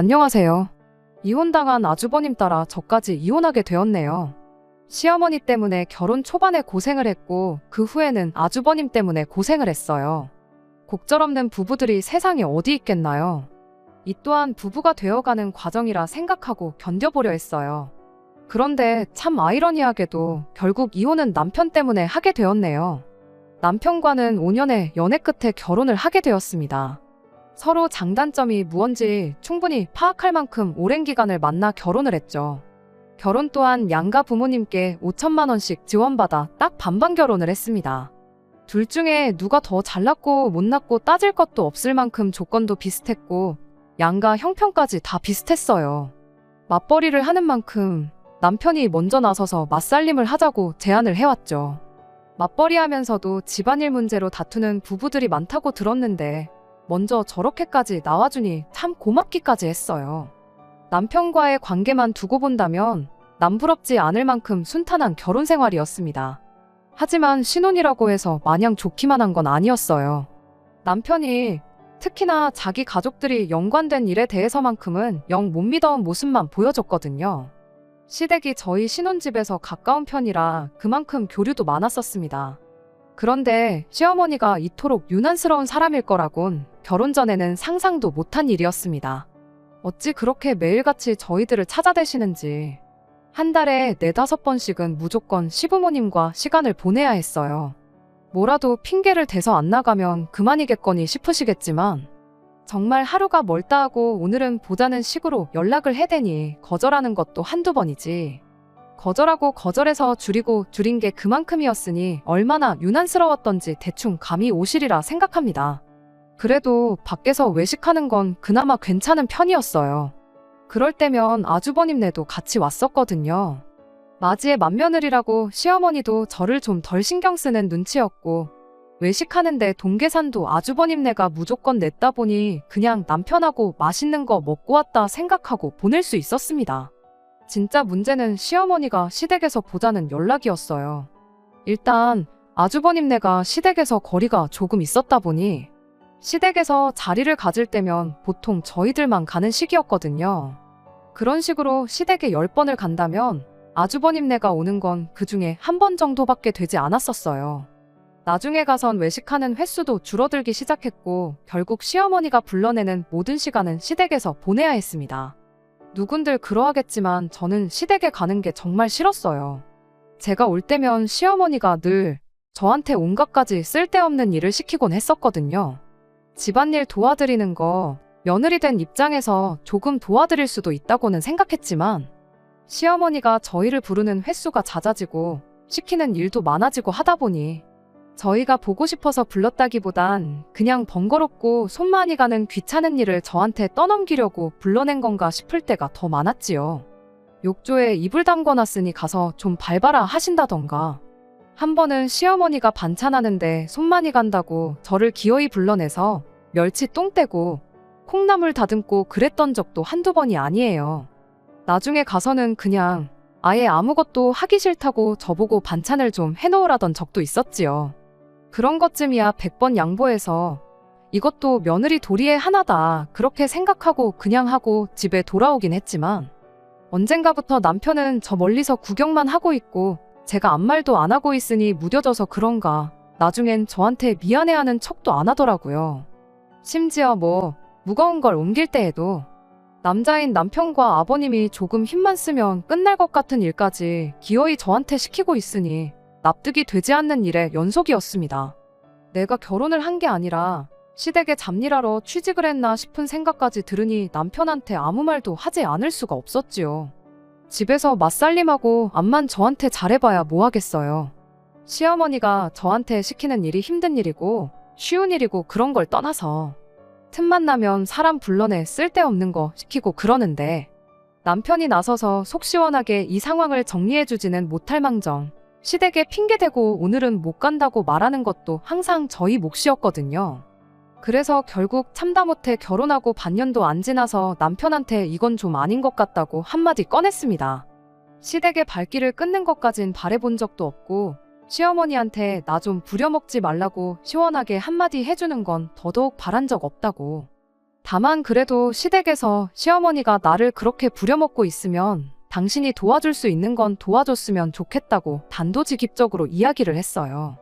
안녕하세요. 이혼당한 아주버님 따라 저까지 이혼하게 되었네요. 시어머니 때문에 결혼 초반에 고생을 했고 그 후에는 아주버님 때문에 고생을 했어요. 곡절없는 부부들이 세상에 어디 있겠나요? 이 또한 부부가 되어가는 과정이라 생각하고 견뎌보려 했어요. 그런데 참 아이러니하게도 결국 이혼은 남편 때문에 하게 되었네요. 남편과는 5년의 연애 끝에 결혼을 하게 되었습니다. 서로 장단점이 무언지 충분히 파악할 만큼 오랜 기간을 만나 결혼을 했죠. 결혼 또한 양가 부모님께 5천만 원씩 지원받아 딱 반반 결혼을 했습니다. 둘 중에 누가 더 잘났고 못났고 따질 것도 없을 만큼 조건도 비슷했고 양가 형편까지 다 비슷했어요. 맞벌이를 하는 만큼 남편이 먼저 나서서 맞살림을 하자고 제안을 해왔죠. 맞벌이 하면서도 집안일 문제로 다투는 부부들이 많다고 들었는데 먼저 저렇게까지 나와주니 참 고맙기까지 했어요. 남편과의 관계만 두고 본다면 남부럽지 않을 만큼 순탄한 결혼 생활이었습니다. 하지만 신혼이라고 해서 마냥 좋기만 한 건 아니었어요. 남편이 특히나 자기 가족들이 연관된 일에 대해서만큼은 영 못 믿어온 모습만 보여줬거든요. 시댁이 저희 신혼집에서 가까운 편이라 그만큼 교류도 많았었습니다. 그런데 시어머니가 이토록 유난스러운 사람일 거라곤 결혼 전에는 상상도 못한 일이었습니다. 어찌 그렇게 매일같이 저희들을 찾아대시는지. 한 달에 4~5번씩은 무조건 시부모님과 시간을 보내야 했어요. 뭐라도 핑계를 대서 안 나가면 그만이겠거니 싶으시겠지만 정말 하루가 멀다 하고 오늘은 보자는 식으로 연락을 해대니 거절하는 것도 한두 번이지. 거절하고 거절해서 줄이고 줄인 게 그만큼이었으니 얼마나 유난스러웠던지 대충 감이 오시리라 생각합니다. 그래도 밖에서 외식하는 건 그나마 괜찮은 편이었어요. 그럴 때면 아주버님네도 같이 왔었거든요. 맞이의 맏며느리라고 시어머니도 저를 좀 덜 신경 쓰는 눈치였고 외식하는데 동계산도 아주버님네가 무조건 냈다 보니 그냥 남편하고 맛있는 거 먹고 왔다 생각하고 보낼 수 있었습니다. 진짜 문제는 시어머니가 시댁에서 보자는 연락이었어요. 일단 아주버님네가 시댁에서 거리가 조금 있었다 보니 시댁에서 자리를 가질 때면 보통 저희들만 가는 시기였거든요. 그런 식으로 시댁에 10번을 간다면 아주버님네가 오는 건 그중에 1번 정도밖에 되지 않았었어요. 나중에 가선 외식하는 횟수도 줄어들기 시작했고 결국 시어머니가 불러내는 모든 시간은 시댁에서 보내야 했습니다. 누군들 그러하겠지만 저는 시댁에 가는 게 정말 싫었어요. 제가 올 때면 시어머니가 늘 저한테 온갖 가지 쓸데없는 일을 시키곤 했었거든요. 집안일 도와드리는 거 며느리 된 입장에서 조금 도와드릴 수도 있다고는 생각했지만 시어머니가 저희를 부르는 횟수가 잦아지고 시키는 일도 많아지고 하다 보니 저희가 보고 싶어서 불렀다기보단 그냥 번거롭고 손 많이 가는 귀찮은 일을 저한테 떠넘기려고 불러낸 건가 싶을 때가 더 많았지요. 욕조에 이불 담궈놨으니 가서 좀 밟아라 하신다던가. 한 번은 시어머니가 반찬하는데 손 많이 간다고 저를 기어이 불러내서 멸치 똥 떼고 콩나물 다듬고 그랬던 적도 한두 번이 아니에요. 나중에 가서는 그냥 아예 아무것도 하기 싫다고 저보고 반찬을 좀 해놓으라던 적도 있었지요. 그런 것쯤이야 100번 양보해서 이것도 며느리 도리의 하나다 그렇게 생각하고 그냥 하고 집에 돌아오긴 했지만 언젠가부터 남편은 저 멀리서 구경만 하고 있고 제가 아무 말도 안 하고 있으니 무뎌져서 그런가 나중엔 저한테 미안해하는 척도 안 하더라고요. 심지어 무거운 걸 옮길 때에도 남자인 남편과 아버님이 조금 힘만 쓰면 끝날 것 같은 일까지 기어이 저한테 시키고 있으니 납득이 되지 않는 일의 연속이었습니다. 내가 결혼을 한 게 아니라 시댁에 잡일하러 취직을 했나 싶은 생각까지 들으니 남편한테 아무 말도 하지 않을 수가 없었지요. 집에서 맞살림하고 암만 저한테 잘해봐야 뭐 하겠어요. 시어머니가 저한테 시키는 일이 힘든 일이고 쉬운 일이고 그런 걸 떠나서 틈만 나면 사람 불러내 쓸데없는 거 시키고 그러는데 남편이 나서서 속 시원하게 이 상황을 정리해주지는 못할 망정 시댁에 핑계대고 오늘은 못 간다고 말하는 것도 항상 저희 몫이었거든요. 그래서 결국 참다 못해 결혼하고 반년도 안 지나서 남편한테 이건 좀 아닌 것 같다고 한마디 꺼냈습니다. 시댁의 발길을 끊는 것까진 바래본 적도 없고 시어머니한테 나 좀 부려먹지 말라고 시원하게 한마디 해주는 건 더더욱 바란 적 없다고. 다만 그래도 시댁에서 시어머니가 나를 그렇게 부려먹고 있으면 당신이 도와줄 수 있는 건 도와줬으면 좋겠다고 단도직입적으로 이야기를 했어요.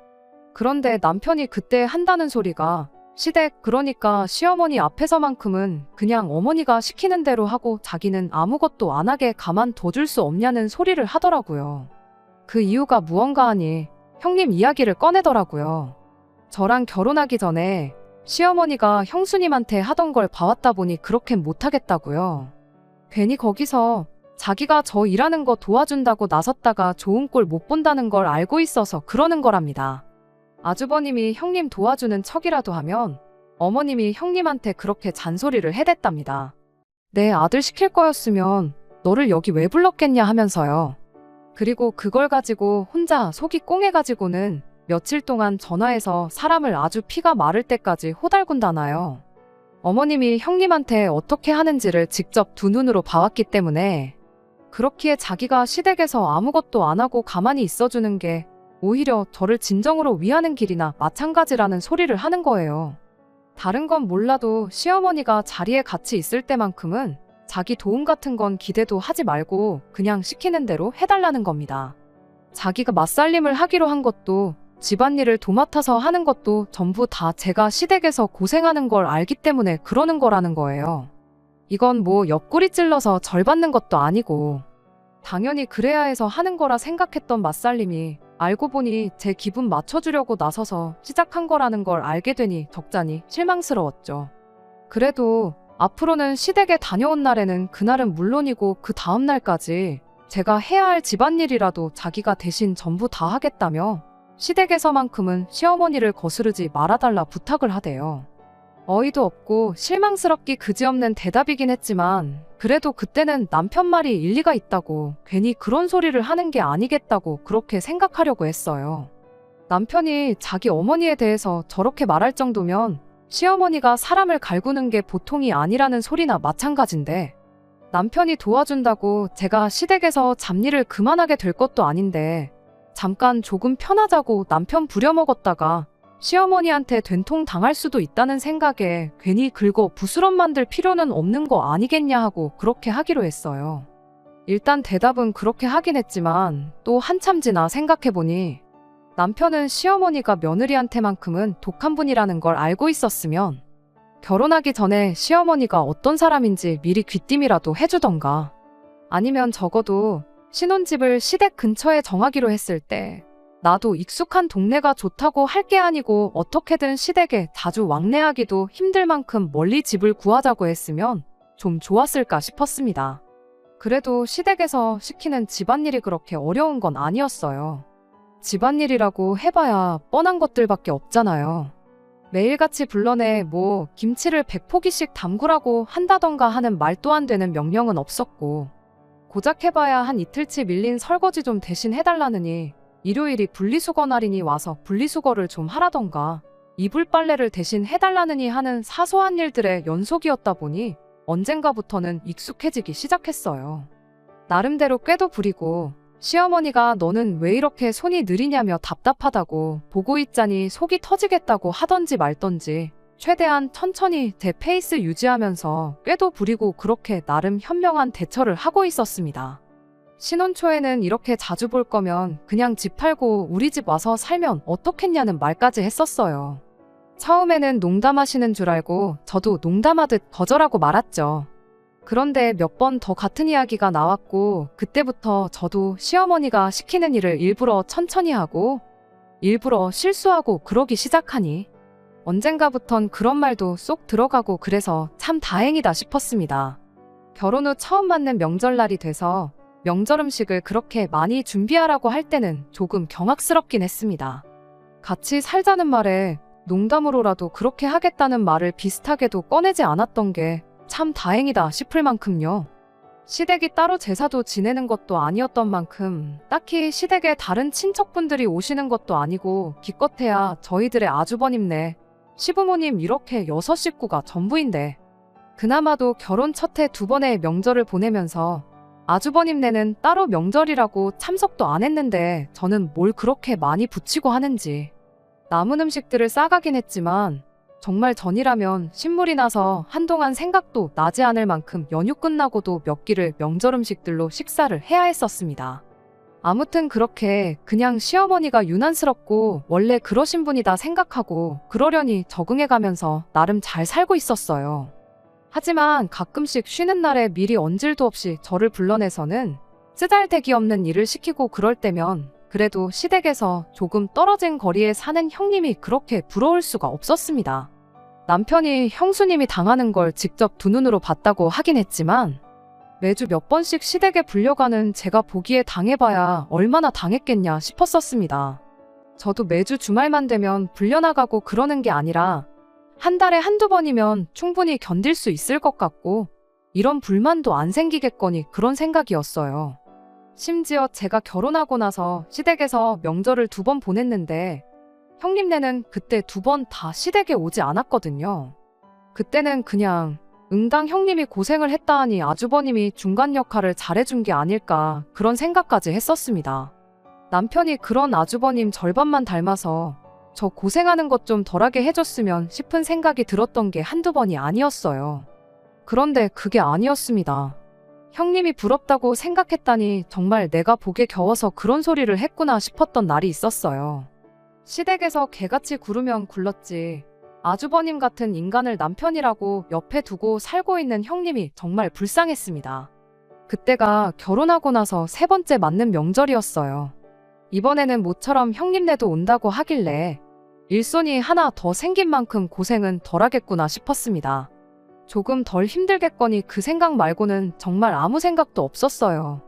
그런데 남편이 그때 한다는 소리가 시댁, 그러니까 시어머니 앞에서만큼은 그냥 어머니가 시키는 대로 하고 자기는 아무것도 안 하게 가만둬줄 수 없냐는 소리를 하더라고요. 그 이유가 무언가 하니 형님 이야기를 꺼내더라고요. 저랑 결혼하기 전에 시어머니가 형수님한테 하던 걸 봐왔다 보니 그렇게 못하겠다고요. 괜히 거기서 자기가 저 일하는 거 도와준다고 나섰다가 좋은 꼴 못 본다는 걸 알고 있어서 그러는 거랍니다. 아주버님이 형님 도와주는 척이라도 하면 어머님이 형님한테 그렇게 잔소리를 해댔답니다. 내 아들 시킬 거였으면 너를 여기 왜 불렀겠냐 하면서요. 그리고 그걸 가지고 혼자 속이 꽁해가지고는 며칠 동안 전화해서 사람을 아주 피가 마를 때까지 호달군다나요. 어머님이 형님한테 어떻게 하는지를 직접 두 눈으로 봐왔기 때문에 그렇기에 자기가 시댁에서 아무것도 안 하고 가만히 있어주는 게 오히려 저를 진정으로 위하는 길이나 마찬가지라는 소리를 하는 거예요. 다른 건 몰라도 시어머니가 자리에 같이 있을 때만큼은 자기 도움 같은 건 기대도 하지 말고 그냥 시키는 대로 해달라는 겁니다. 자기가 맞살림을 하기로 한 것도 집안일을 도맡아서 하는 것도 전부 다 제가 시댁에서 고생하는 걸 알기 때문에 그러는 거라는 거예요. 이건 뭐 옆구리 찔러서 절 받는 것도 아니고 당연히 그래야 해서 하는 거라 생각했던 맞살림이 알고 보니 제 기분 맞춰주려고 나서서 시작한 거라는 걸 알게 되니 적잖이 실망스러웠죠. 그래도 앞으로는 시댁에 다녀온 날에는 그날은 물론이고 그 다음 날까지 제가 해야 할 집안일이라도 자기가 대신 전부 다 하겠다며 시댁에서만큼은 시어머니를 거스르지 말아달라 부탁을 하대요. 어이도 없고 실망스럽기 그지없는 대답이긴 했지만 그래도 그때는 남편 말이 일리가 있다고 괜히 그런 소리를 하는 게 아니겠다고 그렇게 생각하려고 했어요. 남편이 자기 어머니에 대해서 저렇게 말할 정도면 시어머니가 사람을 갈구는 게 보통이 아니라는 소리나 마찬가지인데 남편이 도와준다고 제가 시댁에서 잡일을 그만하게 될 것도 아닌데 잠깐 조금 편하자고 남편 부려먹었다가 시어머니한테 된통 당할 수도 있다는 생각에 괜히 긁어 부스럼 만들 필요는 없는 거 아니겠냐 하고 그렇게 하기로 했어요. 일단 대답은 그렇게 하긴 했지만 또 한참 지나 생각해보니 남편은 시어머니가 며느리한테만큼은 독한 분이라는 걸 알고 있었으면 결혼하기 전에 시어머니가 어떤 사람인지 미리 귀띔이라도 해주던가 아니면 적어도 신혼집을 시댁 근처에 정하기로 했을 때 나도 익숙한 동네가 좋다고 할 게 아니고 어떻게든 시댁에 자주 왕래하기도 힘들 만큼 멀리 집을 구하자고 했으면 좀 좋았을까 싶었습니다. 그래도 시댁에서 시키는 집안일이 그렇게 어려운 건 아니었어요. 집안일이라고 해봐야 뻔한 것들밖에 없잖아요. 매일같이 불러내 뭐 김치를 100포기씩 담그라고 한다던가 하는 말도 안 되는 명령은 없었고 고작 해봐야 한 이틀치 밀린 설거지 좀 대신 해달라느니 일요일이 분리수거 날이니 와서 분리수거를 좀 하라던가 이불 빨래를 대신 해달라느니 하는 사소한 일들의 연속이었다 보니 언젠가부터는 익숙해지기 시작했어요. 나름대로 꾀도 부리고 시어머니가 너는 왜 이렇게 손이 느리냐며 답답하다고 보고 있자니 속이 터지겠다고 하던지 말던지 최대한 천천히 제 페이스 유지하면서 꾀도 부리고 그렇게 나름 현명한 대처를 하고 있었습니다. 신혼 초에는 이렇게 자주 볼 거면 그냥 집 팔고 우리 집 와서 살면 어떻겠냐는 말까지 했었어요. 처음에는 농담하시는 줄 알고 저도 농담하듯 거절하고 말았죠. 그런데 몇 번 더 같은 이야기가 나왔고 그때부터 저도 시어머니가 시키는 일을 일부러 천천히 하고 일부러 실수하고 그러기 시작하니 언젠가부턴 그런 말도 쏙 들어가고 그래서 참 다행이다 싶었습니다. 결혼 후 처음 맞는 명절날이 돼서 명절 음식을 그렇게 많이 준비하라고 할 때는 조금 경악스럽긴 했습니다. 같이 살자는 말에 농담으로라도 그렇게 하겠다는 말을 비슷하게도 꺼내지 않았던 게 참 다행이다 싶을 만큼요. 시댁이 따로 제사도 지내는 것도 아니었던 만큼 딱히 시댁에 다른 친척분들이 오시는 것도 아니고 기껏해야 저희들의 아주버님네, 시부모님 이렇게 6식구가 전부인데 그나마도 결혼 첫해 2번의 명절을 보내면서 아주버님네는 따로 명절이라고 참석도 안 했는데 저는 뭘 그렇게 많이 붙이고 하는지 남은 음식들을 싸가긴 했지만 정말 전이라면 신물이 나서 한동안 생각도 나지 않을 만큼 연휴 끝나고도 몇 끼를 명절 음식들로 식사를 해야 했었습니다. 아무튼 그렇게 그냥 시어머니가 유난스럽고 원래 그러신 분이다 생각하고 그러려니 적응해가면서 나름 잘 살고 있었어요. 하지만 가끔씩 쉬는 날에 미리 언질도 없이 저를 불러내서는 쓰잘데기 없는 일을 시키고 그럴 때면 그래도 시댁에서 조금 떨어진 거리에 사는 형님이 그렇게 부러울 수가 없었습니다. 남편이 형수님이 당하는 걸 직접 두 눈으로 봤다고 하긴 했지만 매주 몇 번씩 시댁에 불려가는 제가 보기에 당해봐야 얼마나 당했겠냐 싶었었습니다. 저도 매주 주말만 되면 불려나가고 그러는 게 아니라 한 달에 한두 번이면 충분히 견딜 수 있을 것 같고 이런 불만도 안 생기겠거니 그런 생각이었어요. 심지어 제가 결혼하고 나서 시댁에서 명절을 2번 보냈는데 형님네는 그때 2번 다 시댁에 오지 않았거든요. 그때는 그냥 응당 형님이 고생을 했다 하니 아주버님이 중간 역할을 잘해준 게 아닐까 그런 생각까지 했었습니다. 남편이 그런 아주버님 절반만 닮아서 저 고생하는 것 좀 덜하게 해줬으면 싶은 생각이 들었던 게 한두 번이 아니었어요. 그런데 그게 아니었습니다. 형님이 부럽다고 생각했다니 정말 내가 복에 겨워서 그런 소리를 했구나 싶었던 날이 있었어요. 시댁에서 개같이 굴으면 굴렀지 아주버님 같은 인간을 남편이라고 옆에 두고 살고 있는 형님이 정말 불쌍했습니다. 그때가 결혼하고 나서 3번째 맞는 명절이었어요. 이번에는 모처럼 형님네도 온다고 하길래 일손이 하나 더 생긴 만큼 고생은 덜하겠구나 싶었습니다. 조금 덜 힘들겠거니 그 생각 말고는 정말 아무 생각도 없었어요.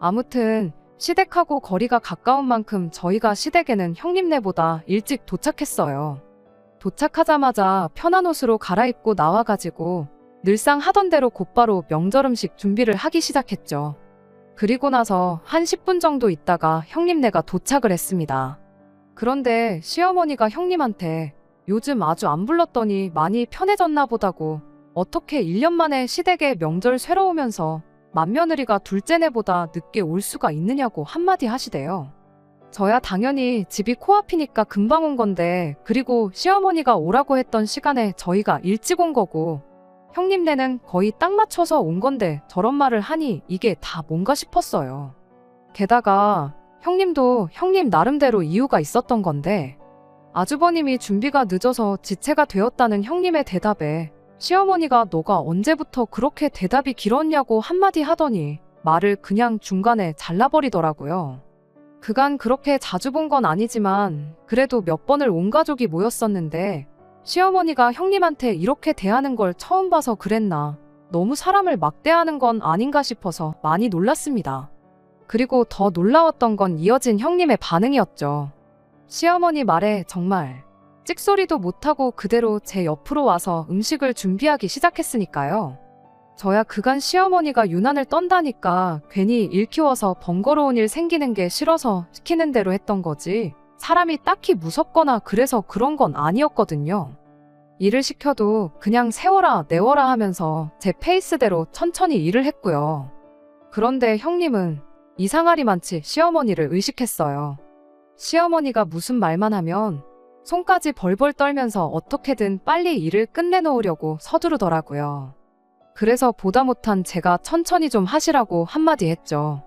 아무튼 시댁하고 거리가 가까운 만큼 저희가 시댁에는 형님네보다 일찍 도착했어요. 도착하자마자 편한 옷으로 갈아입고 나와가지고 늘상 하던 대로 곧바로 명절 음식 준비를 하기 시작했죠. 그리고 나서 한 10분 정도 있다가 형님네가 도착을 했습니다. 그런데 시어머니가 형님한테 요즘 아주 안 불렀더니 많이 편해졌나 보다고 어떻게 1년 만에 시댁에 명절 쇠러 오면서 맏며느리가 둘째네보다 늦게 올 수가 있느냐고 한마디 하시대요. 저야 당연히 집이 코앞이니까 금방 온 건데 그리고 시어머니가 오라고 했던 시간에 저희가 일찍 온 거고 형님네는 거의 딱 맞춰서 온 건데 저런 말을 하니 이게 다 뭔가 싶었어요. 게다가 형님도 형님 나름대로 이유가 있었던 건데 아주버님이 준비가 늦어서 지체가 되었다는 형님의 대답에 시어머니가 너가 언제부터 그렇게 대답이 길었냐고 한마디 하더니 말을 그냥 중간에 잘라버리더라고요. 그간 그렇게 자주 본 건 아니지만 그래도 몇 번을 온 가족이 모였었는데 시어머니가 형님한테 이렇게 대하는 걸 처음 봐서 그랬나 너무 사람을 막대하는 건 아닌가 싶어서 많이 놀랐습니다. 그리고 더 놀라웠던 건 이어진 형님의 반응이었죠. 시어머니 말에 정말 찍소리도 못하고 그대로 제 옆으로 와서 음식을 준비하기 시작했으니까요. 저야 그간 시어머니가 유난을 떤다니까 괜히 일 키워서 번거로운 일 생기는 게 싫어서 시키는 대로 했던 거지 사람이 딱히 무섭거나 그래서 그런 건 아니었거든요. 일을 시켜도 그냥 세워라 내워라 하면서 제 페이스대로 천천히 일을 했고요. 그런데 형님은 이상하리만치 시어머니를 의식했어요. 시어머니가 무슨 말만 하면 손까지 벌벌 떨면서 어떻게든 빨리 일을 끝내놓으려고 서두르더라고요. 그래서 보다 못한 제가 천천히 좀 하시라고 한마디 했죠.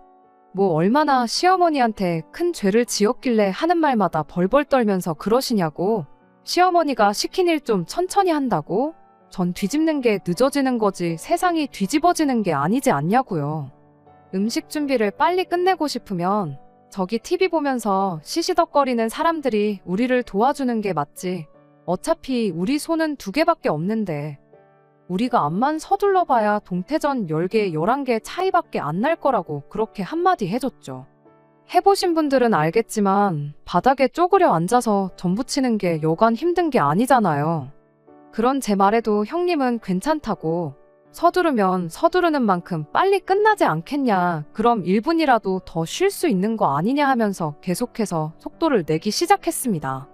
뭐 얼마나 시어머니한테 큰 죄를 지었길래 하는 말마다 벌벌 떨면서 그러시냐고. 시어머니가 시킨 일 좀 천천히 한다고? 전 뒤집는 게 늦어지는 거지 세상이 뒤집어지는 게 아니지 않냐고요. 음식 준비를 빨리 끝내고 싶으면 저기 TV 보면서 시시덕거리는 사람들이 우리를 도와주는 게 맞지. 어차피 우리 손은 2개밖에 없는데 우리가 암만 서둘러 봐야 동태전 10개, 11개 차이밖에 안 날 거라고 그렇게 한마디 해줬죠. 해보신 분들은 알겠지만 바닥에 쪼그려 앉아서 전 부치는 게 여간 힘든 게 아니잖아요. 그런 제 말에도 형님은 괜찮다고 서두르면 서두르는 만큼 빨리 끝나지 않겠냐 그럼 1분이라도 더 쉴 수 있는 거 아니냐 하면서 계속해서 속도를 내기 시작했습니다.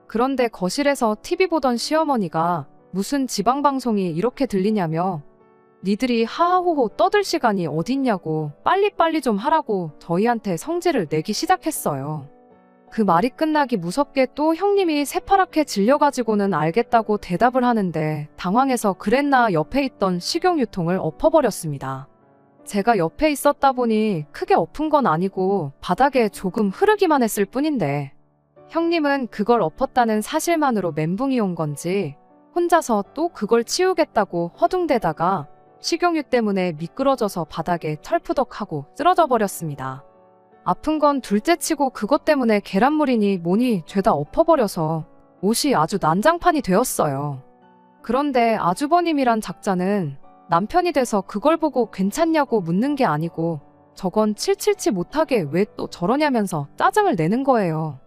그런데 거실에서 TV 보던 시어머니가 무슨 지방방송이 이렇게 들리냐며 니들이 하하호호 떠들 시간이 어딨냐고 빨리빨리 좀 하라고 저희한테 성질을 내기 시작했어요. 그 말이 끝나기 무섭게 또 형님이 새파랗게 질려가지고는 알겠다고 대답을 하는데 당황해서 그랬나 옆에 있던 식용유통을 엎어버렸습니다. 제가 옆에 있었다 보니 크게 엎은 건 아니고 바닥에 조금 흐르기만 했을 뿐인데 형님은 그걸 엎었다는 사실만으로 멘붕이 온 건지 혼자서 또 그걸 치우겠다고 허둥대다가 식용유 때문에 미끄러져서 바닥에 털푸덕하고 쓰러져 버렸습니다. 아픈 건 둘째치고 그것 때문에 계란물이니 뭐니 죄다 엎어버려서 옷이 아주 난장판이 되었어요. 그런데 아주버님이란 작자는 남편이 돼서 그걸 보고 괜찮냐고 묻는 게 아니고 저건 칠칠치 못하게 왜 또 저러냐면서 짜증을 내는 거예요.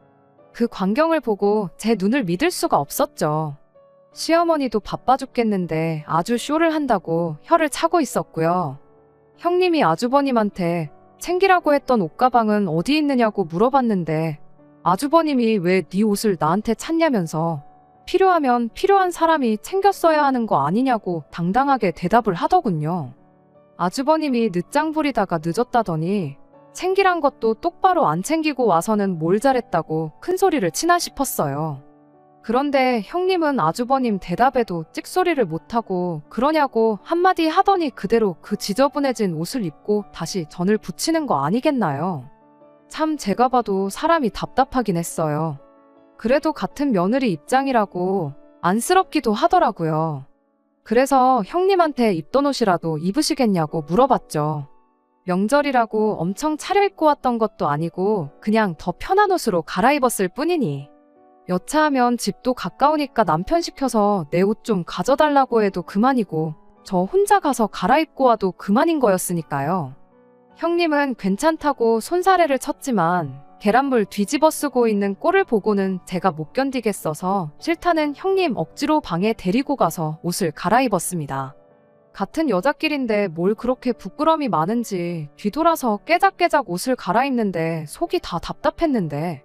그 광경을 보고 제 눈을 믿을 수가 없었죠. 시어머니도 바빠 죽겠는데 아주 쇼를 한다고 혀를 차고 있었고요. 형님이 아주버님한테 챙기라고 했던 옷가방은 어디 있느냐고 물어봤는데 아주버님이 왜 네 옷을 나한테 찾냐면서 필요하면 필요한 사람이 챙겼어야 하는 거 아니냐고 당당하게 대답을 하더군요. 아주버님이 늦장 부리다가 늦었다더니 챙기란 것도 똑바로 안 챙기고 와서는 뭘 잘했다고 큰 소리를 치나 싶었어요. 그런데 형님은 아주버님 대답에도 찍소리를 못하고 그러냐고 한마디 하더니 그대로 그 지저분해진 옷을 입고 다시 전을 붙이는 거 아니겠나요? 참 제가 봐도 사람이 답답하긴 했어요. 그래도 같은 며느리 입장이라고 안쓰럽기도 하더라고요. 그래서 형님한테 입던 옷이라도 입으시겠냐고 물어봤죠. 명절이라고 엄청 차려입고 왔던 것도 아니고 그냥 더 편한 옷으로 갈아입었을 뿐이니 여차하면 집도 가까우니까 남편 시켜서 내 옷 좀 가져달라고 해도 그만이고 저 혼자 가서 갈아입고 와도 그만인 거였으니까요. 형님은 괜찮다고 손사래를 쳤지만 계란물 뒤집어 쓰고 있는 꼴을 보고는 제가 못 견디겠어서 싫다는 형님 억지로 방에 데리고 가서 옷을 갈아입었습니다. 같은 여자끼리인데 뭘 그렇게 부끄럼이 많은지 뒤돌아서 깨작깨작 옷을 갈아입는데 속이 다 답답했는데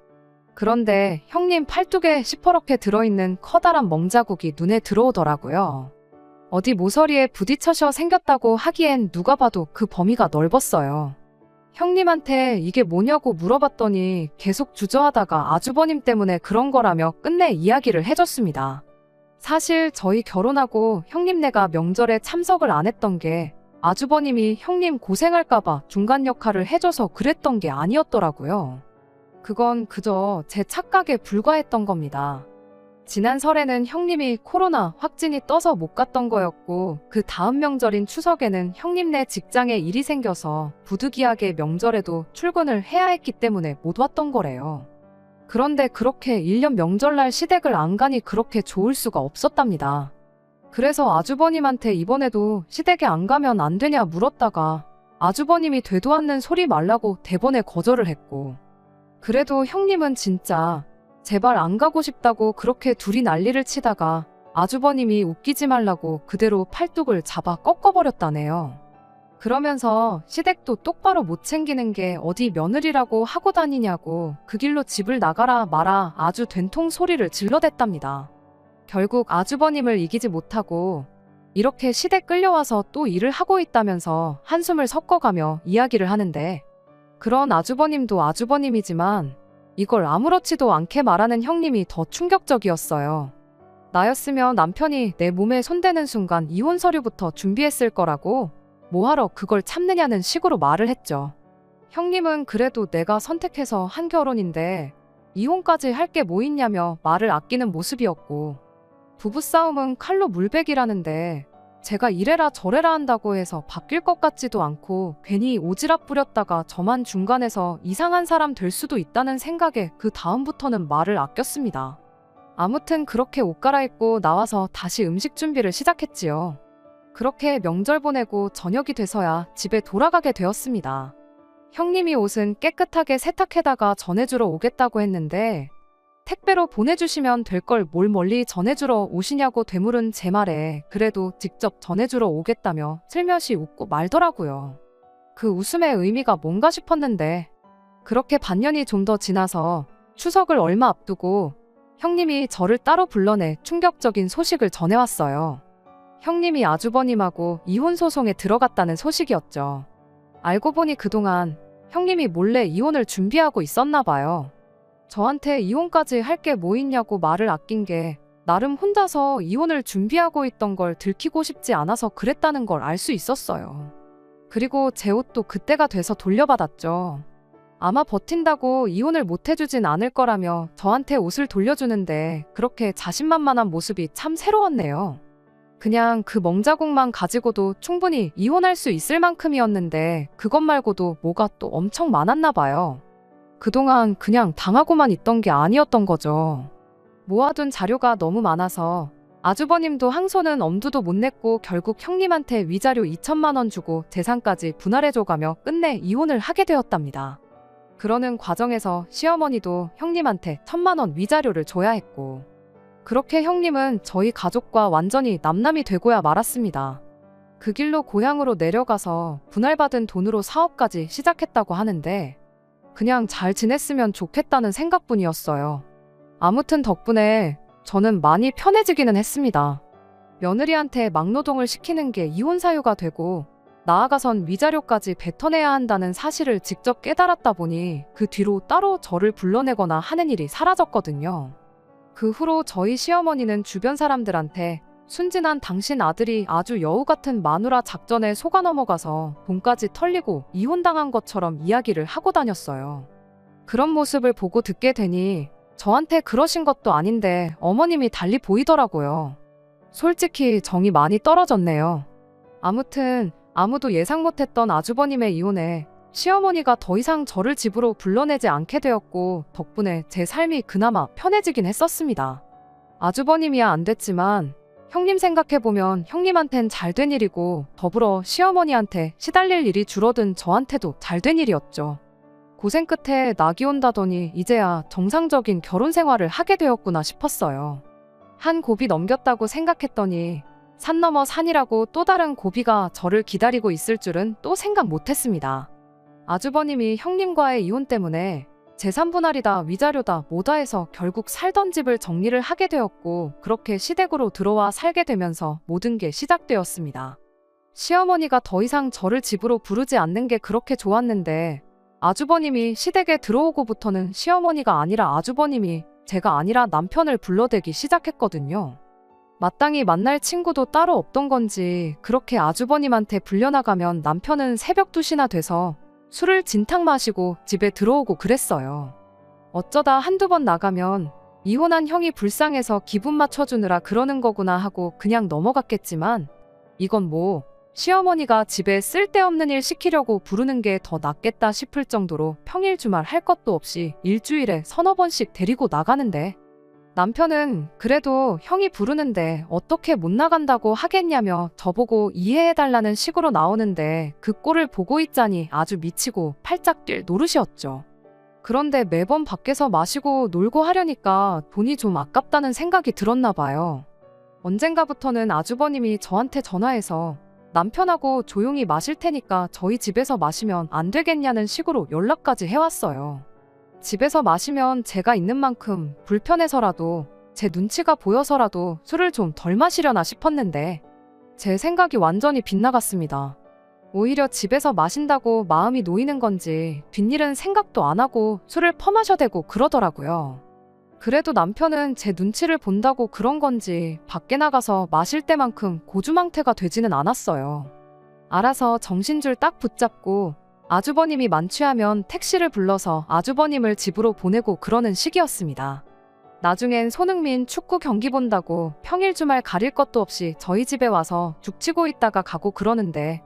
그런데 형님 팔뚝에 시퍼렇게 들어있는 커다란 멍자국이 눈에 들어오더라고요. 어디 모서리에 부딪혀서 생겼다고 하기엔 누가 봐도 그 범위가 넓었어요. 형님한테 이게 뭐냐고 물어봤더니 계속 주저하다가 아주버님 때문에 그런 거라며 끝내 이야기를 해줬습니다. 사실 저희 결혼하고 형님네가 명절에 참석을 안 했던 게 아주버님이 형님 고생할까봐 중간 역할을 해줘서 그랬던 게 아니었더라고요. 그건 그저 제 착각에 불과했던 겁니다. 지난 설에는 형님이 코로나 확진이 떠서 못 갔던 거였고 그 다음 명절인 추석에는 형님네 직장에 일이 생겨서 부득이하게 명절에도 출근을 해야 했기 때문에 못 왔던 거래요. 그런데 그렇게 1년 명절날 시댁을 안 가니 그렇게 좋을 수가 없었답니다. 그래서 아주버님한테 이번에도 시댁에 안 가면 안 되냐 물었다가 아주버님이 되도 않는 소리 말라고 대번에 거절을 했고 그래도 형님은 진짜 제발 안 가고 싶다고 그렇게 둘이 난리를 치다가 아주버님이 웃기지 말라고 그대로 팔뚝을 잡아 꺾어버렸다네요. 그러면서 시댁도 똑바로 못 챙기는 게 어디 며느리라고 하고 다니냐고 그 길로 집을 나가라 마라 아주 된통 소리를 질러댔답니다. 결국 아주버님을 이기지 못하고 이렇게 시댁 끌려와서 또 일을 하고 있다면서 한숨을 섞어가며 이야기를 하는데 그런 아주버님도 아주버님이지만 이걸 아무렇지도 않게 말하는 형님이 더 충격적이었어요. 나였으면 남편이 내 몸에 손대는 순간 이혼 서류부터 준비했을 거라고 뭐하러 그걸 참느냐는 식으로 말을 했죠. 형님은 그래도 내가 선택해서 한 결혼인데 이혼까지 할 게 뭐 있냐며 말을 아끼는 모습이었고 부부싸움은 칼로 물베기라는데 제가 이래라 저래라 한다고 해서 바뀔 것 같지도 않고 괜히 오지랖 부렸다가 저만 중간에서 이상한 사람 될 수도 있다는 생각에 그 다음부터는 말을 아꼈습니다. 아무튼 그렇게 옷 갈아입고 나와서 다시 음식 준비를 시작했지요. 그렇게 명절 보내고 저녁이 돼서야 집에 돌아가게 되었습니다. 형님이 옷은 깨끗하게 세탁해다가 전해주러 오겠다고 했는데 택배로 보내주시면 될 걸 뭘 멀리 전해주러 오시냐고 되물은 제 말에 그래도 직접 전해주러 오겠다며 슬며시 웃고 말더라고요. 그 웃음의 의미가 뭔가 싶었는데 그렇게 반년이 좀 더 지나서 추석을 얼마 앞두고 형님이 저를 따로 불러내 충격적인 소식을 전해왔어요. 형님이 아주버님하고 이혼 소송에 들어갔다는 소식이었죠. 알고 보니 그동안 형님이 몰래 이혼을 준비하고 있었나 봐요. 저한테 이혼까지 할 게 뭐 있냐고 말을 아낀 게 나름 혼자서 이혼을 준비하고 있던 걸 들키고 싶지 않아서 그랬다는 걸 알 수 있었어요. 그리고 제 옷도 그때가 돼서 돌려받았죠. 아마 버틴다고 이혼을 못 해주진 않을 거라며 저한테 옷을 돌려주는데 그렇게 자신만만한 모습이 참 새로웠네요. 그냥 그 멍자국만 가지고도 충분히 이혼할 수 있을 만큼이었는데 그것 말고도 뭐가 또 엄청 많았나 봐요. 그동안 그냥 당하고만 있던 게 아니었던 거죠. 모아둔 자료가 너무 많아서 아주버님도 항소는 엄두도 못 냈고 결국 형님한테 위자료 2천만 원 주고 재산까지 분할해줘가며 끝내 이혼을 하게 되었답니다. 그러는 과정에서 시어머니도 형님한테 1,000만 원 위자료를 줘야 했고 그렇게 형님은 저희 가족과 완전히 남남이 되고야 말았습니다. 그 길로 고향으로 내려가서 분할받은 돈으로 사업까지 시작했다고 하는데 그냥 잘 지냈으면 좋겠다는 생각뿐이었어요. 아무튼 덕분에 저는 많이 편해지기는 했습니다. 며느리한테 막노동을 시키는 게 이혼 사유가 되고 나아가선 위자료까지 뱉어내야 한다는 사실을 직접 깨달았다 보니 그 뒤로 따로 저를 불러내거나 하는 일이 사라졌거든요. 그 후로 저희 시어머니는 주변 사람들한테 순진한 당신 아들이 아주 여우 같은 마누라 작전에 속아 넘어가서 돈까지 털리고 이혼당한 것처럼 이야기를 하고 다녔어요. 그런 모습을 보고 듣게 되니 저한테 그러신 것도 아닌데 어머님이 달리 보이더라고요. 솔직히 정이 많이 떨어졌네요. 아무튼 아무도 예상 못했던 아주버님의 이혼에 시어머니가 더 이상 저를 집으로 불러내지 않게 되었고 덕분에 제 삶이 그나마 편해지긴 했었습니다. 아주버님이야 안 됐지만 형님 생각해보면 형님한텐 잘된 일이고 더불어 시어머니한테 시달릴 일이 줄어든 저한테도 잘된 일이었죠. 고생 끝에 낙이 온다더니 이제야 정상적인 결혼 생활을 하게 되었구나 싶었어요. 한 고비 넘겼다고 생각했더니 산 넘어 산이라고 또 다른 고비가 저를 기다리고 있을 줄은 또 생각 못했습니다. 아주버님이 형님과의 이혼 때문에 재산 분할이다 위자료다 뭐다 해서 결국 살던 집을 정리를 하게 되었고 그렇게 시댁으로 들어와 살게 되면서 모든 게 시작되었습니다. 시어머니가 더 이상 저를 집으로 부르지 않는 게 그렇게 좋았는데 아주버님이 시댁에 들어오고부터는 시어머니가 아니라 아주버님이 제가 아니라 남편을 불러대기 시작했거든요. 마땅히 만날 친구도 따로 없던 건지 그렇게 아주버님한테 불려나가면 남편은 새벽 2시나 돼서 술을 진탕 마시고 집에 들어오고 그랬어요. 어쩌다 한두 번 나가면 이혼한 형이 불쌍해서 기분 맞춰주느라 그러는 거구나 하고 그냥 넘어갔겠지만 이건 뭐 시어머니가 집에 쓸데없는 일 시키려고 부르는 게 더 낫겠다 싶을 정도로 평일 주말 할 것도 없이 일주일에 서너 번씩 데리고 나가는데 남편은 그래도 형이 부르는데 어떻게 못 나간다고 하겠냐며 저보고 이해해달라는 식으로 나오는데 그 꼴을 보고 있자니 아주 미치고 팔짝 뛸 노릇이었죠. 그런데 매번 밖에서 마시고 놀고 하려니까 돈이 좀 아깝다는 생각이 들었나 봐요. 언젠가부터는 아주버님이 저한테 전화해서 남편하고 조용히 마실 테니까 저희 집에서 마시면 안 되겠냐는 식으로 연락까지 해왔어요. 집에서 마시면 제가 있는 만큼 불편해서라도 제 눈치가 보여서라도 술을 좀 덜 마시려나 싶었는데 제 생각이 완전히 빗나갔습니다. 오히려 집에서 마신다고 마음이 놓이는 건지 뒷일은 생각도 안 하고 술을 퍼마셔대고 그러더라고요. 그래도 남편은 제 눈치를 본다고 그런 건지 밖에 나가서 마실 때만큼 고주망태가 되지는 않았어요. 알아서 정신줄 딱 붙잡고 아주버님이 만취하면 택시를 불러서 아주버님을 집으로 보내고 그러는 시기였습니다. 나중엔 손흥민 축구 경기 본다고 평일 주말 가릴 것도 없이 저희 집에 와서 죽치고 있다가 가고 그러는데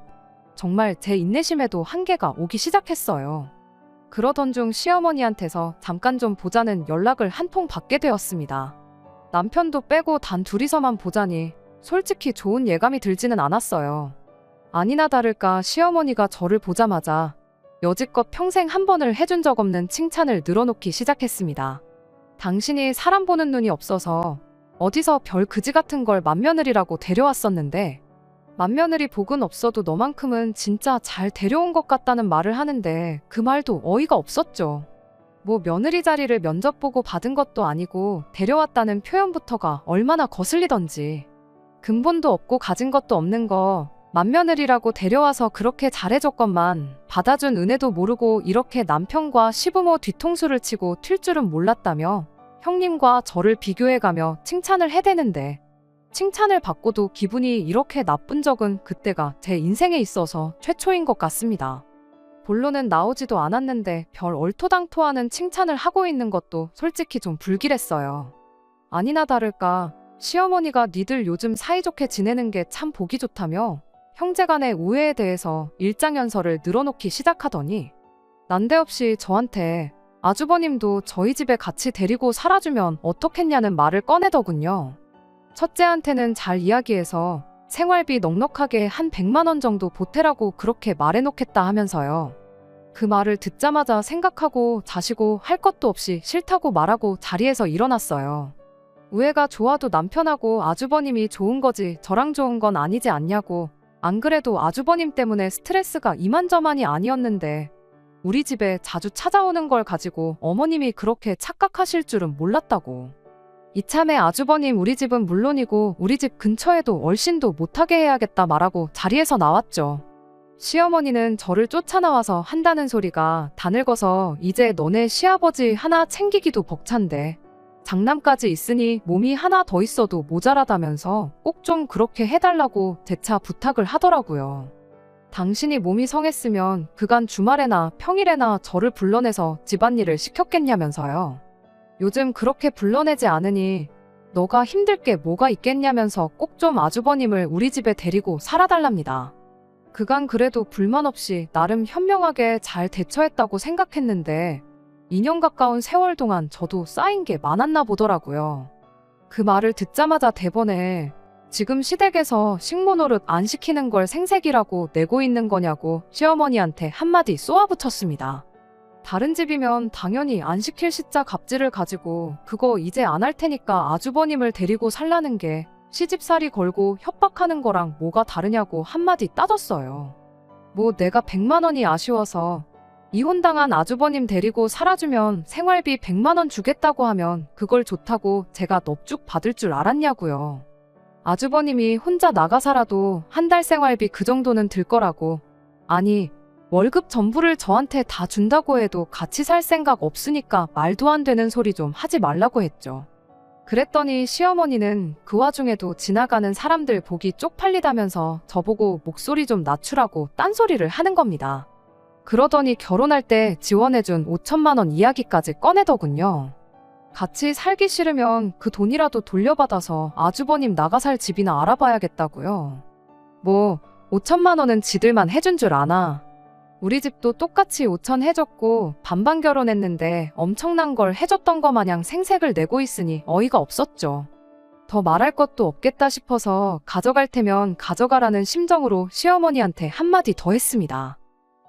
정말 제 인내심에도 한계가 오기 시작했어요. 그러던 중 시어머니한테서 잠깐 좀 보자는 연락을 한 통 받게 되었습니다. 남편도 빼고 단 둘이서만 보자니 솔직히 좋은 예감이 들지는 않았어요. 아니나 다를까 시어머니가 저를 보자마자 여지껏 평생 한 번을 해준 적 없는 칭찬을 늘어놓기 시작했습니다. 당신이 사람 보는 눈이 없어서 어디서 별 그지 같은 걸 맏며느리라고 데려왔었는데 맏며느리 복은 없어도 너만큼은 진짜 잘 데려온 것 같다는 말을 하는데 그 말도 어이가 없었죠. 뭐 며느리 자리를 면접 보고 받은 것도 아니고 데려왔다는 표현부터가 얼마나 거슬리던지. 근본도 없고 가진 것도 없는 거 맏며느리라고 데려와서 그렇게 잘해줬건만 받아준 은혜도 모르고 이렇게 남편과 시부모 뒤통수를 치고 튈 줄은 몰랐다며 형님과 저를 비교해가며 칭찬을 해대는데 칭찬을 받고도 기분이 이렇게 나쁜 적은 그때가 제 인생에 있어서 최초인 것 같습니다. 본론은 나오지도 않았는데 별 얼토당토하는 칭찬을 하고 있는 것도 솔직히 좀 불길했어요. 아니나 다를까 시어머니가 니들 요즘 사이좋게 지내는 게 참 보기 좋다며 형제간의 우애에 대해서 일장연설을 늘어놓기 시작하더니 난데없이 저한테 아주버님도 저희 집에 같이 데리고 살아주면 어떻겠냐는 말을 꺼내더군요. 첫째한테는 잘 이야기해서 생활비 넉넉하게 한 100만 원 정도 보태라고 그렇게 말해놓겠다 하면서요. 그 말을 듣자마자 생각하고 자시고 할 것도 없이 싫다고 말하고 자리에서 일어났어요. 우애가 좋아도 남편하고 아주버님이 좋은 거지 저랑 좋은 건 아니지 않냐고. 안 그래도 아주버님 때문에 스트레스가 이만저만이 아니었는데 우리 집에 자주 찾아오는 걸 가지고 어머님이 그렇게 착각하실 줄은 몰랐다고. 이참에 아주버님 우리 집은 물론이고 우리 집 근처에도 얼씬도 못하게 해야겠다 말하고 자리에서 나왔죠. 시어머니는 저를 쫓아나와서 한다는 소리가 다 늙어서 이제 너네 시아버지 하나 챙기기도 벅찬데 장남까지 있으니 몸이 하나 더 있어도 모자라다면서 꼭 좀 그렇게 해달라고 재차 부탁을 하더라고요. 당신이 몸이 성했으면 그간 주말에나 평일에나 저를 불러내서 집안일을 시켰겠냐면서요. 요즘 그렇게 불러내지 않으니 너가 힘들 게 뭐가 있겠냐면서 꼭 좀 아주버님을 우리 집에 데리고 살아달랍니다. 그간 그래도 불만 없이 나름 현명하게 잘 대처했다고 생각했는데 2년 가까운 세월 동안 저도 쌓인 게 많았나 보더라고요. 그 말을 듣자마자 대번에 지금 시댁에서 식모노릇 안 시키는 걸 생색이라고 내고 있는 거냐고 시어머니한테 한마디 쏘아붙였습니다. 다른 집이면 당연히 안 시킬 시자 갑질을 가지고 그거 이제 안 할 테니까 아주버님을 데리고 살라는 게 시집살이 걸고 협박하는 거랑 뭐가 다르냐고 한마디 따졌어요. 뭐 내가 100만 원이 아쉬워서 이혼당한 아주버님 데리고 살아주면 생활비 100만 원 주겠다고 하면 그걸 좋다고 제가 넙죽 받을 줄 알았냐고요. 아주버님이 혼자 나가 살아도 한 달 생활비 그 정도는 들 거라고. 아니 월급 전부를 저한테 다 준다고 해도 같이 살 생각 없으니까 말도 안 되는 소리 좀 하지 말라고 했죠. 그랬더니 시어머니는 그 와중에도 지나가는 사람들 보기 쪽팔리다면서 저보고 목소리 좀 낮추라고 딴소리를 하는 겁니다. 그러더니 결혼할 때 지원해준 5천만 원 이야기까지 꺼내더군요. 같이 살기 싫으면 그 돈이라도 돌려받아서 아주버님 나가 살 집이나 알아봐야겠다고요. 뭐 5천만 원은 지들만 해준 줄 아나. 우리 집도 똑같이 5천 해줬고 반반 결혼했는데 엄청난 걸 해줬던 거 마냥 생색을 내고 있으니 어이가 없었죠. 더 말할 것도 없겠다 싶어서 가져갈 테면 가져가라는 심정으로 시어머니한테 한마디 더 했습니다.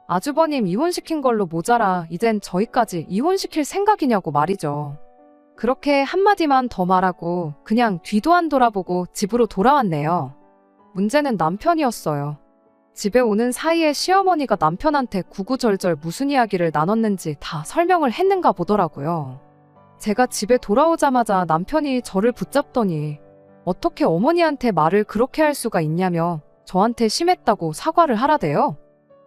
아주버님 이혼시킨 걸로 모자라 이젠 저희까지 이혼시킬 생각이냐고 말이죠. 그렇게 한마디만 더 말하고 그냥 뒤도 안 돌아보고 집으로 돌아왔네요. 문제는 남편이었어요. 집에 오는 사이에 시어머니가 남편한테 구구절절 무슨 이야기를 나눴는지 다 설명을 했는가 보더라고요. 제가 집에 돌아오자마자 남편이 저를 붙잡더니 어떻게 어머니한테 말을 그렇게 할 수가 있냐며 저한테 심했다고 사과를 하라대요.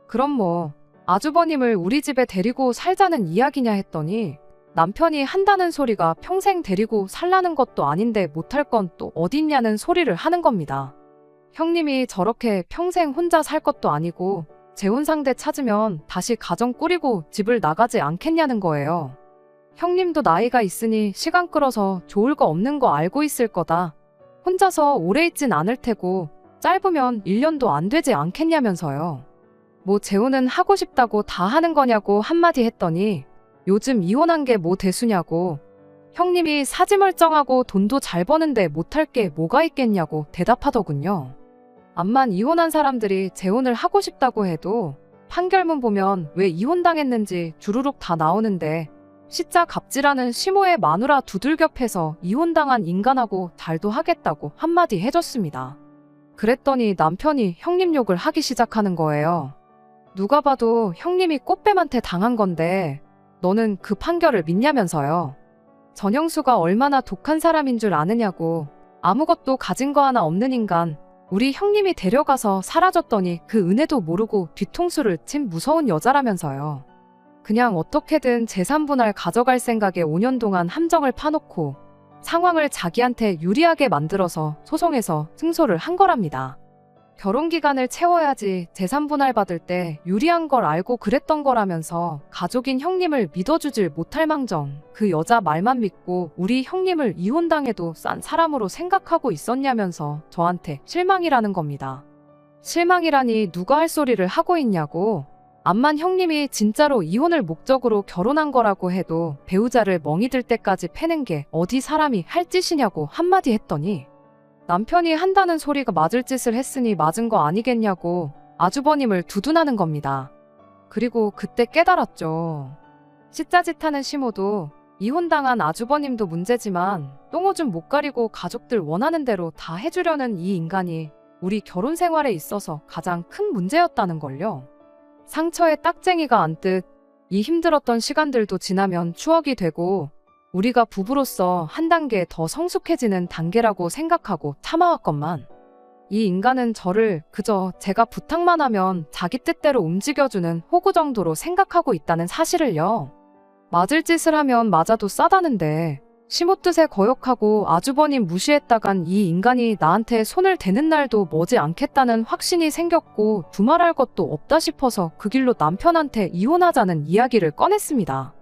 그럼 뭐 아주버님을 우리 집에 데리고 살자는 이야기냐 했더니 남편이 한다는 소리가 평생 데리고 살라는 것도 아닌데 못할 건 또 어딨냐는 소리를 하는 겁니다. 형님이 저렇게 평생 혼자 살 것도 아니고 재혼 상대 찾으면 다시 가정 꾸리고 집을 나가지 않겠냐는 거예요. 형님도 나이가 있으니 시간 끌어서 좋을 거 없는 거 알고 있을 거다. 혼자서 오래 있진 않을 테고 짧으면 1년도 안 되지 않겠냐면서요. 뭐 재혼은 하고 싶다고 다 하는 거냐고 한마디 했더니 요즘 이혼한 게 뭐 대수냐고. 형님이 사지멀쩡하고 돈도 잘 버는데 못할 게 뭐가 있겠냐고 대답하더군요. 암만 이혼한 사람들이 재혼을 하고 싶다고 해도 판결문 보면 왜 이혼당했는지 주르륵 다 나오는데 시자 갑질하는 시모의 마누라 두들겨 패서 이혼당한 인간하고 잘도 하겠다고 한마디 해줬습니다. 그랬더니 남편이 형님 욕을 하기 시작하는 거예요. 누가 봐도 형님이 꽃뱀한테 당한 건데 너는 그 판결을 믿냐면서요. 전영수가 얼마나 독한 사람인 줄 아느냐고. 아무것도 가진 거 하나 없는 인간. 우리 형님이 데려가서 사라졌더니 그 은혜도 모르고 뒤통수를 친 무서운 여자라면서요. 그냥 어떻게든 재산 분할 가져갈 생각에 5년 동안 함정을 파놓고 상황을 자기한테 유리하게 만들어서 소송해서 승소를 한 거랍니다. 결혼 기간을 채워야지 재산 분할 받을 때 유리한 걸 알고 그랬던 거라면서 가족인 형님을 믿어주질 못할 망정 그 여자 말만 믿고 우리 형님을 이혼당해도 싼 사람으로 생각하고 있었냐면서 저한테 실망이라는 겁니다. 실망이라니 누가 할 소리를 하고 있냐고. 암만 형님이 진짜로 이혼을 목적으로 결혼한 거라고 해도 배우자를 멍이 들 때까지 패는 게 어디 사람이 할 짓이냐고 한마디 했더니 남편이 한다는 소리가 맞을 짓을 했으니 맞은 거 아니겠냐고 아주버님을 두둔하는 겁니다. 그리고 그때 깨달았죠. 시짜짓하는 시모도 이혼당한 아주버님도 문제지만 똥오줌 못 가리고 가족들 원하는 대로 다 해주려는 이 인간이 우리 결혼 생활에 있어서 가장 큰 문제였다는 걸요. 상처에 딱쟁이가 안듯 이 힘들었던 시간들도 지나면 추억이 되고 우리가 부부로서 한 단계 더 성숙해지는 단계라고 생각하고 참아왔건만 이 인간은 저를 그저 제가 부탁만 하면 자기 뜻대로 움직여주는 호구 정도로 생각하고 있다는 사실을요. 맞을 짓을 하면 맞아도 싸다는데 시모 뜻에 거역하고 아주버님 무시했다간 이 인간이 나한테 손을 대는 날도 머지 않겠다는 확신이 생겼고 두말할 것도 없다 싶어서 그 길로 남편한테 이혼하자는 이야기를 꺼냈습니다.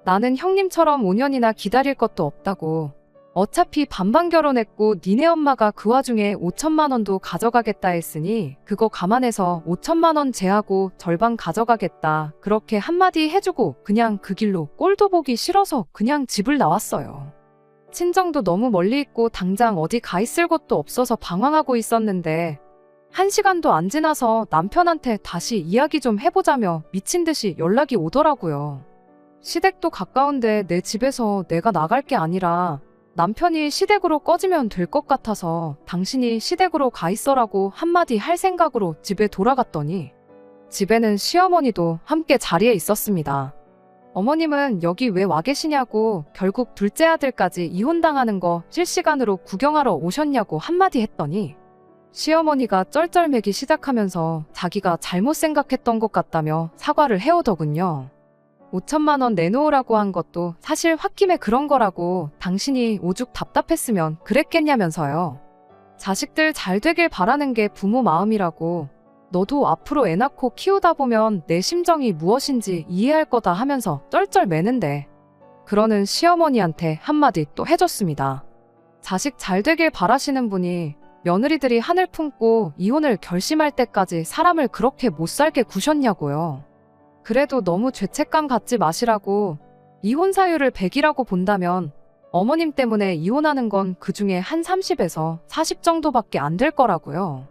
나는 형님처럼 5년이나 기다릴 것도 없다고. 어차피 반반 결혼했고 니네 엄마가 그 와중에 5천만 원도 가져가겠다 했으니 그거 감안해서 5천만 원 제하고 절반 가져가겠다. 그렇게 한마디 해주고 그냥 그 길로 꼴도 보기 싫어서 그냥 집을 나왔어요. 친정도 너무 멀리 있고 당장 어디 가 있을 곳도 없어서 방황하고 있었는데 1시간도 안 지나서 남편한테 다시 이야기 좀 해보자며 미친 듯이 연락이 오더라고요. 시댁도 가까운데 내 집에서 내가 나갈 게 아니라 남편이 시댁으로 꺼지면 될 것 같아서 당신이 시댁으로 가 있어라고 한마디 할 생각으로 집에 돌아갔더니 집에는 시어머니도 함께 자리에 있었습니다. 어머님은 여기 왜 와 계시냐고 결국 둘째 아들까지 이혼당하는 거 실시간으로 구경하러 오셨냐고 한마디 했더니 시어머니가 쩔쩔매기 시작하면서 자기가 잘못 생각했던 것 같다며 사과를 해오더군요. 5천만 원 내놓으라고 한 것도 사실 홧김에 그런 거라고 당신이 오죽 답답했으면 그랬겠냐면서요. 자식들 잘 되길 바라는 게 부모 마음이라고 너도 앞으로 애 낳고 키우다 보면 내 심정이 무엇인지 이해할 거다 하면서 쩔쩔매는데 그러는 시어머니한테 한마디 또 해줬습니다. 자식 잘 되길 바라시는 분이 며느리들이 한을 품고 이혼을 결심할 때까지 사람을 그렇게 못 살게 구셨냐고요. 그래도 너무 죄책감 갖지 마시라고. 이혼 사유를 100이라고 본다면 어머님 때문에 이혼하는 건 그중에 한 30에서 40 정도밖에 안 될 거라고요.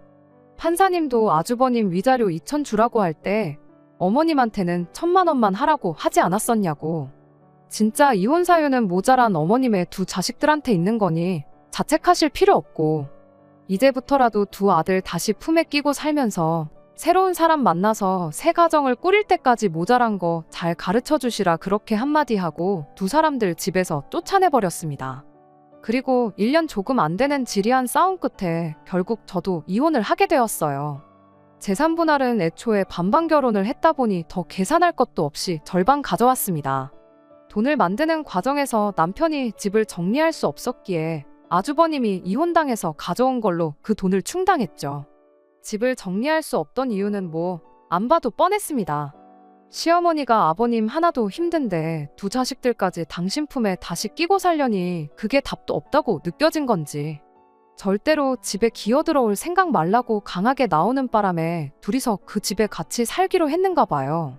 판사님도 아주버님 위자료 2천 주라고 할 때 어머님한테는 1,000만 원만 하라고 하지 않았었냐고. 진짜 이혼 사유는 모자란 어머님의 두 자식들한테 있는 거니 자책하실 필요 없고 이제부터라도 두 아들 다시 품에 끼고 살면서 새로운 사람 만나서 새 가정을 꾸릴 때까지 모자란 거 잘 가르쳐 주시라 그렇게 한마디 하고 두 사람들 집에서 쫓아내버렸습니다. 그리고 1년 조금 안 되는 지리한 싸움 끝에 결국 저도 이혼을 하게 되었어요. 재산 분할은 애초에 반반 결혼을 했다 보니 더 계산할 것도 없이 절반 가져왔습니다. 돈을 만드는 과정에서 남편이 집을 정리할 수 없었기에 아주버님이 이혼당해서 가져온 걸로 그 돈을 충당했죠. 집을 정리할 수 없던 이유는 안 봐도 뻔했습니다. 시어머니가 아버님 하나도 힘든데 두 자식들까지 당신 품에 다시 끼고 살려니 그게 답도 없다고 느껴진 건지 절대로 집에 기어들어올 생각 말라고 강하게 나오는 바람에 둘이서 그 집에 같이 살기로 했는가 봐요.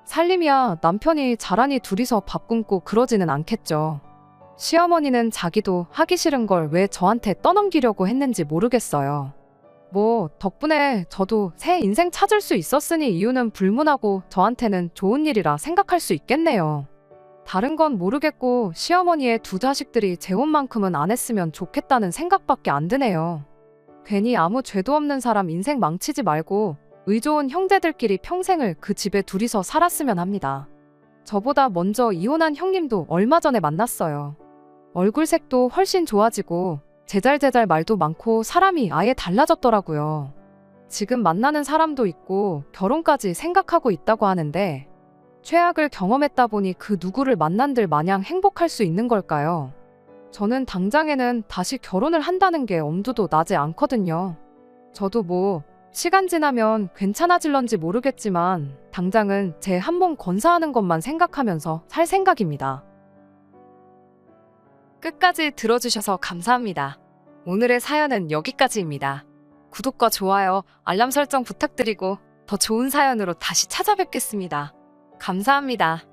살림이야 남편이 자라니 둘이서 밥 굶고 그러지는 않겠죠. 시어머니는 자기도 하기 싫은 걸 왜 저한테 떠넘기려고 했는지 모르겠어요. 덕분에 저도 새 인생 찾을 수 있었으니 이유는 불문하고 저한테는 좋은 일이라 생각할 수 있겠네요. 다른 건 모르겠고 시어머니의 두 자식들이 재혼만큼은 안 했으면 좋겠다는 생각밖에 안 드네요. 괜히 아무 죄도 없는 사람 인생 망치지 말고 의좋은 형제들끼리 평생을 그 집에 둘이서 살았으면 합니다. 저보다 먼저 이혼한 형님도 얼마 전에 만났어요. 얼굴색도 훨씬 좋아지고 제잘제잘 말도 많고 사람이 아예 달라졌더라고요. 지금 만나는 사람도 있고 결혼까지 생각하고 있다고 하는데 최악을 경험했다 보니 그 누구를 만난들 마냥 행복할 수 있는 걸까요? 저는 당장에는 다시 결혼을 한다는 게 엄두도 나지 않거든요. 저도 뭐 시간 지나면 괜찮아질런지 모르겠지만 당장은 제 한 몸 건사하는 것만 생각하면서 살 생각입니다. 끝까지 들어주셔서 감사합니다. 오늘의 사연은 여기까지입니다. 구독과 좋아요, 알람 설정 부탁드리고 더 좋은 사연으로 다시 찾아뵙겠습니다. 감사합니다.